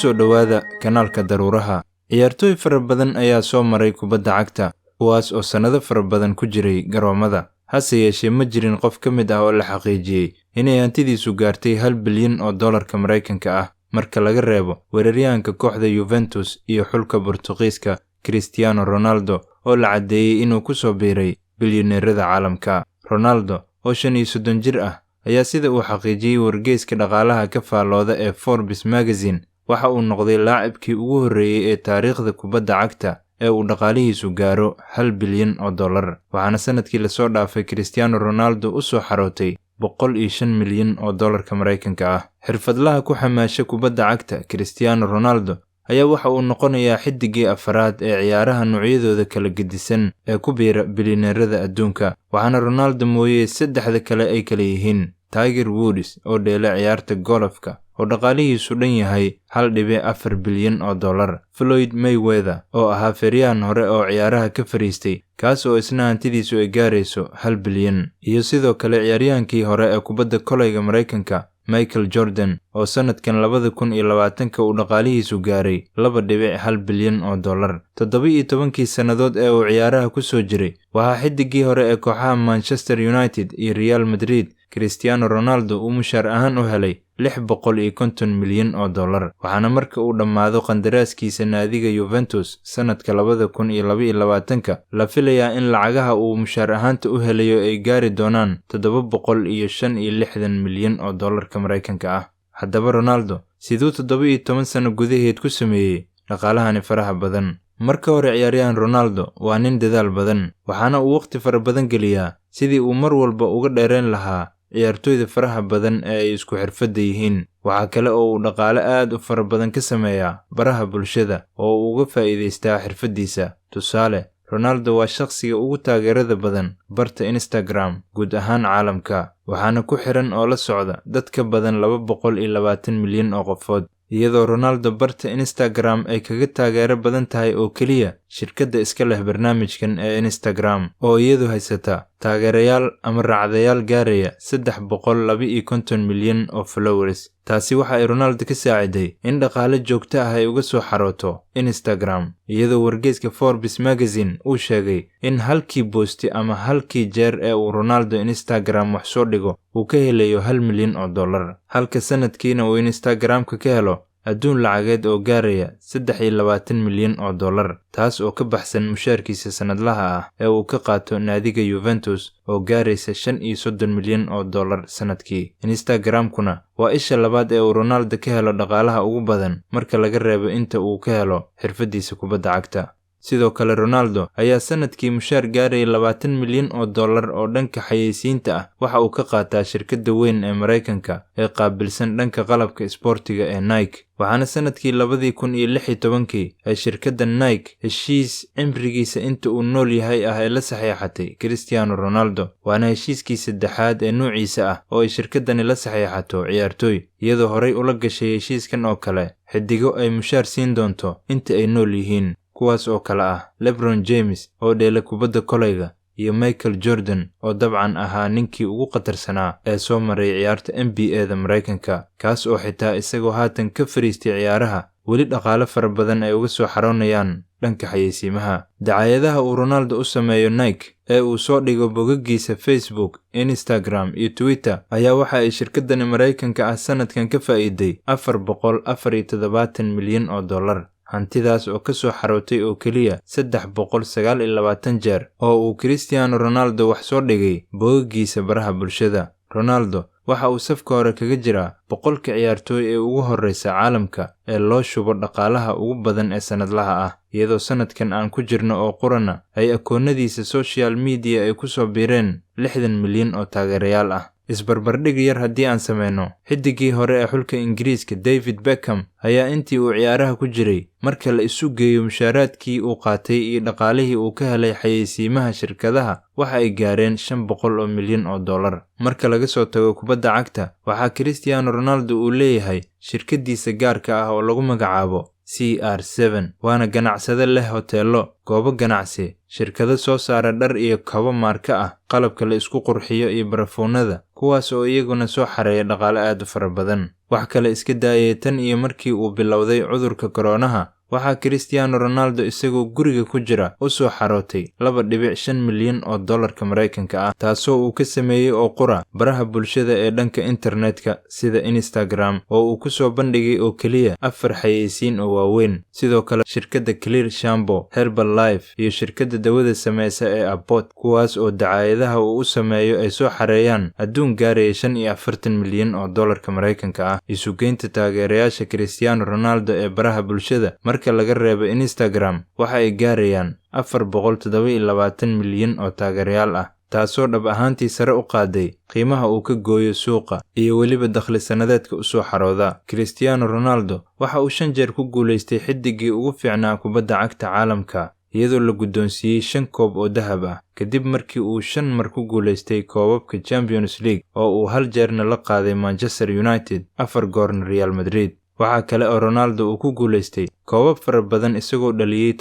soo dhowaada kanaalka daruuraha. Ciyaartooy fara badan ayaa soo maray kubadda cagta, kuwaas oo sanado fara badan ku jiray garoomada. Hase yeeshee ma jirin qof ka mid ah oo la xaqiijiyey inay hantidiisu gaartay $1 bilyan oo dollarka Mareykanka ah marka laga reebo weeraryahanka kooxda Juventus iyo xulka Boortaqiiska Cristiano Ronaldo oo la cadeeyay inuu ku soo biiray bilyaneerada caalamka. Ronaldo oo 35 jir ah ayaa sida uu xaqiijiyay wargeyska dhaqaalaha ka faalooda ee Forbes magazine waxa uu noqday laacibkii ugu horreeyay ee taariikhda kubadda cagta ee uu dhaqaalihiisu gaaro $1 bilyan oo dollar. Waxaana sanadkii la soo dhaafay Cristiano Ronaldo u soo xarootay $105 milyan oo dollarka Mareykanka ah. Xirfadlaha ku xamaasha kubadda cagta Cristiano Ronaldo ayaa waxa uu noqonayaa xidigii afraad ee ciyaaraha noocyadooda kala gedisan ee ku biira bilyaneerada adduunka. Waxaana Ronaldo mooyee saddexda kale ay kala yihiin Tiger Woods oo dheela ciyaarta golfka oo dhaqaalihiisu dhan yahay $1.4 bilyan oo dollar, Floyd Mayweather oo ahaa feeryahan hore oo ciyaaraha ka fariistay kaas oo isna hantidiisu ay gaarayso $1 bilyan, iyo sidoo kale ciyaaryahankii hore ee kubadda kolayga Mareykanka Michael Jordan oo sanadkan 2020 uu dhaqaalihiisu gaaray $2.1 bilyan oo dollar. 17 sannadood ee uu ciyaaraha ku soo jiray waxaa xidigii hore ee kooxaha Manchester United iyo Real Madrid Cristiano Ronaldo uu mushaar ahaan u helay $650 milyan oo dollar. Waxaana marka uu dhammaado qandaraaskiisa naadiga Juventus sanadka 2022 la filayaa in lacagaha uu mushaar ahaanta u helayo ay gaari doonaan $765 milyan oo dollarka Mareykanka ah. Haddaba Ronaldo siduu 17 sano gudaheed ku sameeyay dhaqaalahani faraha badan? Marka hore ciyaaryahan Ronaldo waa nin dadaal badan, waxaana uu waqti fara badan geliyaa sidii uu mar walba uga dheereen lahaa ciyaartooyda faraha badan ee ay isku xirfadda yihiin. Waxa kale oo uu dhaqaale aad u fara badan ka sameeyaa baraha bulshada oo uu uga faa'iidaystaa xirfadiisa. Tusaale, Ronaldo waa shakhsiga ugu taageerada badan barta Instagram guud ahaan caalamka, waxaana ku xiran oo la socda dad ka badan 220 milyan oo qofood, iyadoo Ronaldo barta Instagram ay kaga taageero badan tahay oo keliya shirkadda iska leh barnaamijkan ee Instagram oo iyadu haysata taageerayaal ama raacdayaal gaaraya 352 milyan oo followers. Taasi waxa ay Ronaldo ka saaciday in dhaqaale joogto ah ay uga soo xarooto Instagram, iyadoo wargeyska Forbes magazine uu sheegay in halkii boosti ama halkii jeer ee uu Ronaldo Instagram wax soo dhigo uu ka helayo $1 milyan oo dollar, halka sanadkiina uu Instagram-ka ka helo adduun lacageed oo gaaraya $23 milyan oo dollar, taas oo ka baxsan mushaarkiisa sanadlaha ah ee uu ka qaato naadiga Juventus oo gaaraysa $35 milyan oo dollar sanadkii. Instagram-kuna waa isha labaad ee uu Ronaldo ka helo dhaqaalaha ugu badan marka laga reebo inta uu ka helo xirfadiisa kubadda cagta. Sidoo kale Ronaldo ayaa sanadkii mushaar gaaraya $20 milyan oo dollar oo dhanka xayeysiinta ah waxa uu ka qaataa shirkadda weyn ee Mareykanka ee qaabilsan dhanka qalabka isboortiga ee Nike. Waxaana sanadkii 2016 ay shirkadda Nike heshiis cimrigiisa inta uu nool yahay ah ay la saxiixatay Cristiano Ronaldo, waana heshiiskii saddexaad ee nuuciisa ah oo ay shirkaddani la saxiixato ciyaartooy, iyadoo horey ula gashay heshiiskan oo kale xidigo ay mushaar siin doonto inta ay nool yihiin, kuwaas oo kale ah LeBron James oo dheela kubadda kolayga iyo Michael Jordan oo dabcan ahaa ninkii ugu qatarsanaa ee soo maray ciyaarta NBA-da Mareykanka, kaas oo xitaa isagoo haatan ka fariistay ciyaaraha weli dhaqaale fara badan ay uga soo xaroonayaan dhanka xayeysiimaha. Dacaayadaha uu Ronaldo u sameeyo Nike ee uu soo dhigo bogaggiisa Facebook, Instagram iyo Twitter ayaa waxa ay shirkaddani Mareykanka ah sanadkan ka faa'iiday $474 milyan oo dollar. Hantidaas oo ka soo xarootay oo keliya 329 jeer oo uu Cristiano Ronaldo wax soo dhigay bogaggiisa baraha bulshada. Ronaldo waxa uu safka hore kaga jiraa boqolka ciyaartooy ee ugu horreysa caalamka ee loo shubo dhaqaalaha ugu badan ee sanadlaha ah, iyadoo sanadkan aan ku jirno oo qurana ay akoonnadiisa social media ay ku soo biireen 60 milyan oo taageerayaal ah. Isbarbardhig yar haddii aan sameyno, xidigii hore ee xulka Ingiriiska David Beckham ayaa intii uu ciyaaraha ku jiray marka la isu geeyo mushaaraadkii uu qaatay iyo dhaqaalihii uu ka helay xayeysiimaha shirkadaha waxa ay gaareen $500 milyan oo dollar. Marka laga soo tago kubadda cagta, waxaa Cristiano Ronaldo uu leeyahay shirkadiisa gaarka ah oo lagu magacaabo CR7 waana ganacsade leh hoteelo, goobo ganacsi, shirkado soo saara dhar iyo kabo maarka ah, qalabka la isku qurxiyo iyo barafuunada, kuwaas oo iyaguna soo xareeya dhaqaale aad u fara badan. wax kale iska daayay tan iyo markii uu bilowday cudurka koronaha, waxaa Cristiano Ronaldo isagoo guriga ku jira u soo xarootay 2.5 milyan oo dollarka Mareykanka ah, taasoo uu ka sameeyay oo qura baraha bulshada ee dhanka internetka sida Instagram, oo uu ku soo bandhigay oo kaliya 4 xayeysiin oo waaweyn. sidoo kale shirkadda Clear Shampoo, Herbalife iyo shirkadda dawada sameysa ee Abbott, kuwaas oo dacaayadaha uu u sameeyo ay soo xareeyaan adduun gaaraya 45 milyan oo dollarka Mareykanka ah. isugeynta taageerayaasha Cristiano Ronaldo ee baraha bulshada marka laga reebo Instagram waxa ay gaarayaan 427 milyan oo taageerayaal ah, taasoo dhab ahaantii sare u qaaday qiimaha uu ka gooyo suuqa iyo weliba dakhli sanadeedka u soo xarooda. Cristiano Ronaldo waxa uu 5 jeer ku guuleystay xiddigii ugu fiicnaa kubadda cagta caalamka, iyadoo la guddoonsiiyey 5 koob oo dahab ah, kadib markii uu 5 mar ku guuleystay koobabka Champions League oo uu 1 jeerna la qaaday Manchester United, 4 goorna Real Madrid. waxaa kale oo Ronaldo uu ku guuleystay koobab fara badan isagoo dhaliyay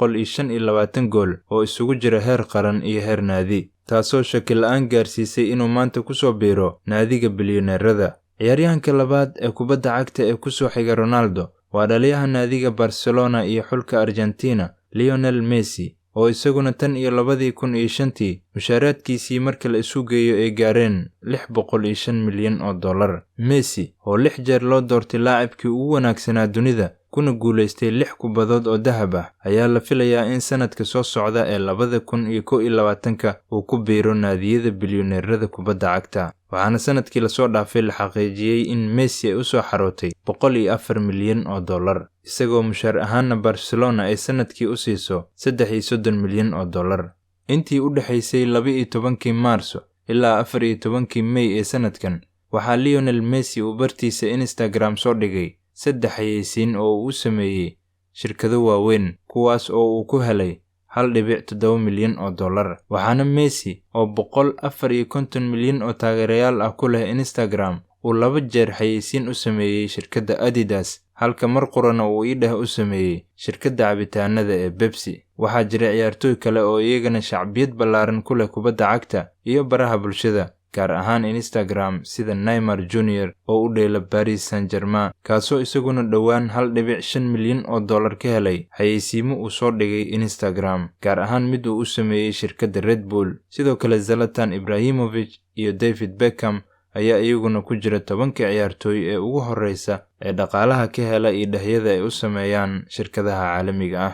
725 gool oo isugu jira heer qaran iyo heer naadi, taasoo shaki la'aan gaarsiisay inuu maanta ku soo biiro naadiga bilyaneerada. ciyaaryahanka labaad ee kubadda cagta ee ku soo xiga Ronaldo waa dhaliyaha naadiga Barcelona iyo xulka Argentina, Lionel Messi, oo isaguna tan iyo 2005 mushaaraadkiisii marka la isu geeyo ay gaareen 605 milyan oo dollar. Messi oo 6 jeer loo doortay laacibkii ugu wanaagsanaa dunida kuna guuleystay 6 kubadood oo dahab ah, ayaa la filayaa in sanadka soo socda ee 2021 uu ku biiro naadiyada bilyaneerada kubadda cagta. waxaana sanadkii la soo dhaafay la xaqiijiyay in Messi ay u soo xarootay 104 milyan oo dollar, isagoo mushaar ahaanna Barcelona ay sanadkii u siiso 33 milyan oo dollar. intii u dhaxaysay 12 Maarso ilaa 14 May ee sanadkan, waxaa Lionel Messi uu bartiisa Instagram soo dhigay 3 xayeysiin oo uu sameeyay shirkado waaweyn, kuwaas oo uu ku helay 1.7 milyan oo dollar. waxaana Messi oo 154 milyan oo taageerayaal ah ku leh Instagram uu 2 jeer xayeysiin u sameeyay shirkadda Adidas, halka mar qurana uu idhah u sameeyay shirkadda cabitaanada ee Pepsi. waxaa jira ciyaartooy kale oo iyagana shacbiyad ballaaran ku leh kubadda cagta iyo baraha bulshada, gaar ahaan Instagram, sida Neymar Jr. oo u dheela Paris Saint-Germain, kaasoo isaguna dhowaan 1.5 milyan oo dollar ka helay xayeysiimo uu soo dhigay Instagram, gaar ahaan mid uu u sameeyay shirkadda Red Bull. sidoo kale Zlatan Ibrahimovic iyo David Beckham ayaa iyaguna ku jira 10 ciyaartooy ee ugu horeysa ee dhaqaalaha ka hela idhahyada ay u sameeyaan shirkadaha caalamiga ah.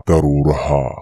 daruuraha